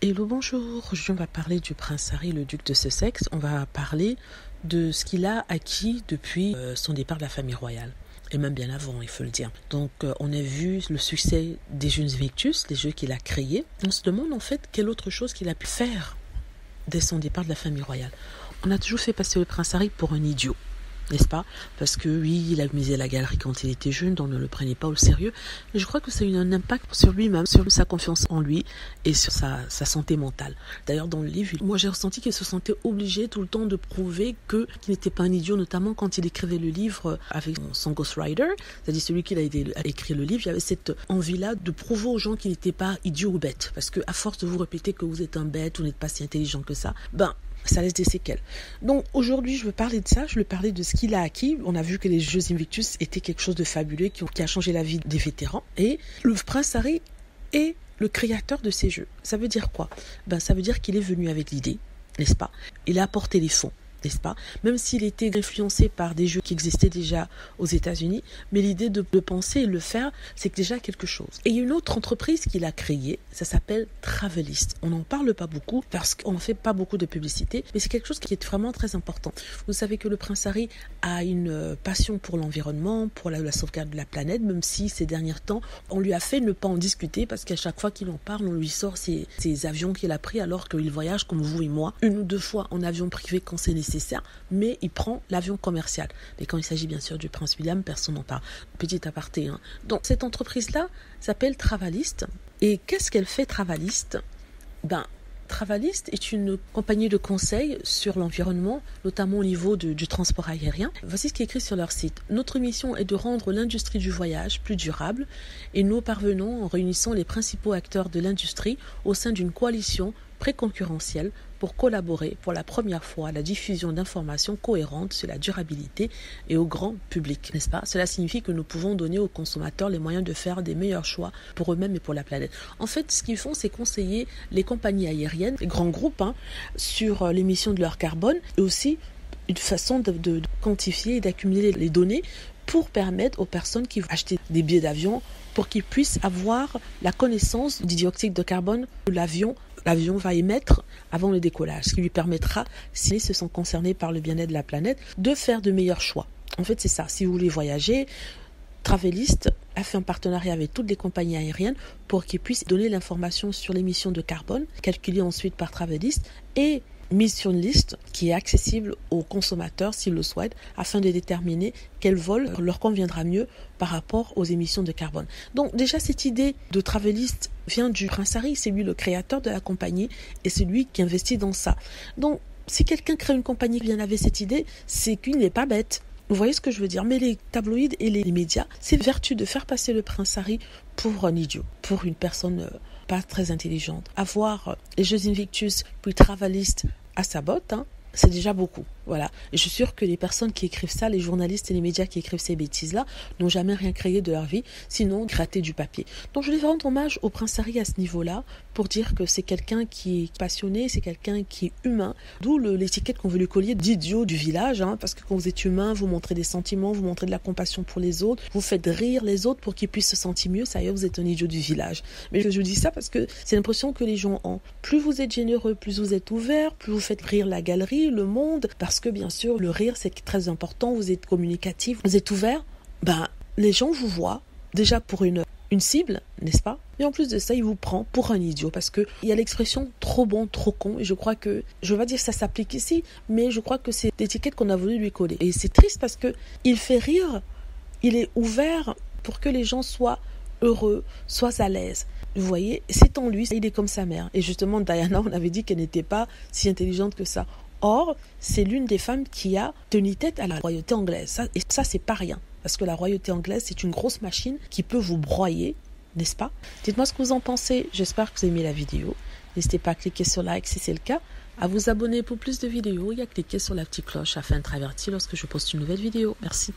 Hello, bonjour. Aujourd'hui, on va parler du prince Harry, le duc de Sussex. On va parler de ce qu'il a acquis depuis son départ de la famille royale. Et même bien avant, il faut le dire. Donc, on a vu le succès des Jeux Invictus, les jeux qu'il a créés. On se demande en fait quelle autre chose qu'il a pu faire dès son départ de la famille royale. On a toujours fait passer le prince Harry pour un idiot, n'est-ce pas? Parce que oui, il a misé la galerie quand il était jeune, donc on ne le prenait pas au sérieux. Et je crois que ça a eu un impact sur lui-même, sur sa confiance en lui et sur sa santé mentale. D'ailleurs, dans le livre, moi j'ai ressenti qu'il se sentait obligé tout le temps de prouver qu'il n'était pas un idiot, notamment quand il écrivait le livre avec son ghostwriter, c'est-à-dire celui qui a écrit le livre. Il y avait cette envie-là de prouver aux gens qu'il n'était pas idiot ou bête. Parce qu'à force de vous répéter que vous êtes un bête, vous n'êtes pas si intelligent que ça, ça laisse des séquelles. Donc aujourd'hui, je veux parler de ça, je veux parler de ce qu'il a acquis. On a vu que les Jeux Invictus étaient quelque chose de fabuleux qui a changé la vie des vétérans. Et le prince Harry est le créateur de ces jeux. Ça veut dire quoi? Ça veut dire qu'il est venu avec l'idée, n'est-ce pas? Il a apporté les fonds, n'est-ce pas? Même s'il était influencé par des jeux qui existaient déjà aux États-Unis, mais l'idée de le penser et le faire, c'est déjà quelque chose. Et il y a une autre entreprise qu'il a créée, ça s'appelle Travelist. On n'en parle pas beaucoup parce qu'on n'en fait pas beaucoup de publicité, mais c'est quelque chose qui est vraiment très important. Vous savez que le prince Harry a une passion pour l'environnement, pour la sauvegarde de la planète, même si ces derniers temps, on lui a fait ne pas en discuter parce qu'à chaque fois qu'il en parle, on lui sort ses avions qu'il a pris alors qu'il voyage comme vous et moi, une ou deux fois en avion privé quand c'est nécessaire, mais il prend l'avion commercial. Mais quand il s'agit bien sûr du prince William, personne n'en parle. Petit aparté. Donc cette entreprise-là s'appelle Travelist. Et qu'est-ce qu'elle fait, Travelist? Travelist est une compagnie de conseil sur l'environnement, notamment au niveau du transport aérien. Voici ce qui est écrit sur leur site. Notre mission est de rendre l'industrie du voyage plus durable et nous parvenons en réunissant les principaux acteurs de l'industrie au sein d'une coalition pré-concurrentielle pour collaborer pour la première fois à la diffusion d'informations cohérentes sur la durabilité et au grand public, n'est-ce pas? Cela signifie que nous pouvons donner aux consommateurs les moyens de faire des meilleurs choix pour eux-mêmes et pour la planète. En fait, ce qu'ils font, c'est conseiller les compagnies aériennes, les grands groupes, sur l'émission de leur carbone et aussi une façon de quantifier et d'accumuler les données pour permettre aux personnes qui vont acheter des billets d'avion pour qu'ils puissent avoir la connaissance du dioxyde de carbone que l'avion va émettre avant le décollage, ce qui lui permettra, s'ils se sont concernés par le bien-être de la planète, de faire de meilleurs choix. En fait, c'est ça. Si vous voulez voyager, Travelist a fait un partenariat avec toutes les compagnies aériennes pour qu'ils puissent donner l'information sur l'émission de carbone, calculée ensuite par Travelist, et mise sur une liste qui est accessible aux consommateurs s'ils le souhaitent, afin de déterminer quel vol leur conviendra mieux par rapport aux émissions de carbone. Donc déjà, cette idée de Travelist vient du prince Harry, c'est lui le créateur de la compagnie et c'est lui qui investit dans ça. Donc si quelqu'un crée une compagnie qui vient avec cette idée, c'est qu'il n'est pas bête. Vous voyez ce que je veux dire? Mais les tabloïds et les médias, c'est vertu de faire passer le prince Harry pour un idiot, pour une personne pas très intelligente. Avoir les Jeux Invictus puis Travelist à sa botte, c'est déjà beaucoup. Voilà. Et je suis sûre que les personnes qui écrivent ça, les journalistes et les médias qui écrivent ces bêtises-là, n'ont jamais rien créé de leur vie, sinon gratter du papier. Donc je vais rendre hommage au prince Harry à ce niveau-là, pour dire que c'est quelqu'un qui est passionné, c'est quelqu'un qui est humain, d'où l'étiquette qu'on veut lui coller d'idiot du village, parce que quand vous êtes humain, vous montrez des sentiments, vous montrez de la compassion pour les autres, vous faites rire les autres pour qu'ils puissent se sentir mieux, ça y est, vous êtes un idiot du village. Mais je dis ça parce que c'est l'impression que les gens ont. Plus vous êtes généreux, plus vous êtes ouvert, plus vous faites rire la galerie, le monde, parce que bien sûr, le rire, c'est très important, vous êtes communicatif, vous êtes ouvert, les gens vous voient déjà pour une cible, n'est-ce pas? Et en plus de ça, il vous prend pour un idiot parce qu'il y a l'expression trop bon, trop con. Et je crois que, je ne vais pas dire que ça s'applique ici, mais je crois que c'est l'étiquette qu'on a voulu lui coller. Et c'est triste parce qu'il fait rire, il est ouvert pour que les gens soient heureux, soient à l'aise. Vous voyez, c'est en lui, il est comme sa mère. Et justement, Diana, on avait dit qu'elle n'était pas si intelligente que ça. Or, c'est l'une des femmes qui a tenu tête à la royauté anglaise. Et ça, c'est pas rien. Parce que la royauté anglaise, c'est une grosse machine qui peut vous broyer, n'est-ce pas? Dites-moi ce que vous en pensez. J'espère que vous avez aimé la vidéo. N'hésitez pas à cliquer sur like si c'est le cas, à vous abonner pour plus de vidéos et à cliquer sur la petite cloche afin d'être averti lorsque je poste une nouvelle vidéo. Merci.